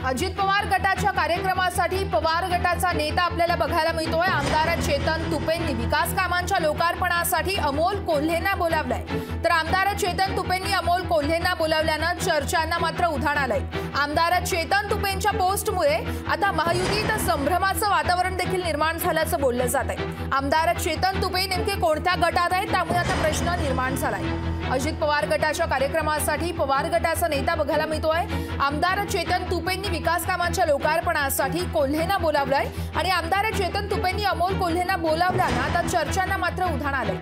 अजित पवार गटाच्या कार्यक्रमासाठी पवार गटाचा नेता आपल्याला बघायला मिळतोय। आमदार चेतन तुपेंनी विकास कामांच्या लोकार्पणासाठी अमोल कोल्हेंना बोलावलंय। तर आमदार चेतन तुपेंनी अमोल कोल्हेंना बोलावल्यानं चर्चांना मात्र उधाण आलंय। आमदार चेतन तुपेंच्या पोस्टमुळे आता महायुतीत संभ्रमाचं वातावरण देखील निर्माण झाल्याचं बोललं जात आहे। आमदार चेतन तुपे नेमके कोणत्या गटात आहेत त्यामुळे आता प्रश्न निर्माण झालाय। अजित पवार गटाच्या कार्यक्रमासाठी पवार गटाचा नेता बघायला मिळतोय। आमदार चेतन तुपेंनी विकास कामांच्या लोकार्पणासाठी कोल्हेंना बोलावलंय आणि आमदार चेतन तुपेंनी अमोल कोल्हेंना बोलावल्यानं आता चर्चांना मात्र उधाण आलंय।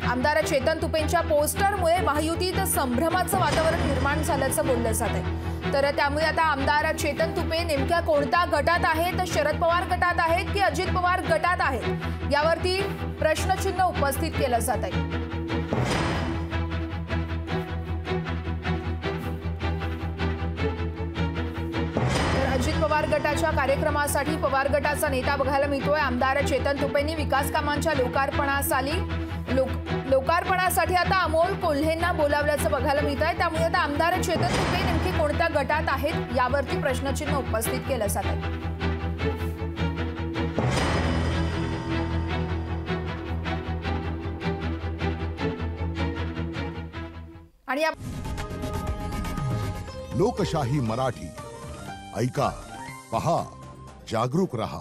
आमदार चेतन तुपेंच्या पोस्टरमुळे महायुतीत संभ्रमाचं वातावरण निर्माण झाल्याचं बोललं जात आहे। तर त्यामुळे आता आमदार चेतन तुपे नेमक्या कोणत्या गटात आहेत, शरद पवार गटात आहेत की अजित पवार गटात आहेत, यावरती प्रश्नचिन्ह उपस्थित केलं जात आहे। अजित पवार गटाच्या कार्यक्रमासाठी पवार गटाचा नेता बघायला मिळतोय। आमदार चेतन तुपेंनी विकास कामांच्या लोकार्पणासाठी आता अमोल कोल्हेंना बोलावल्याचं बघायला मिळतंय। त्यामुळे आता आमदार चेतन तुपे नेमके कोणत्या गटात आहेत यावरती प्रश्नचिन्ह उपस्थित केलं जात आहे। आणि लोकशाही मराठी ऐका, पहा, जागरूक रहा।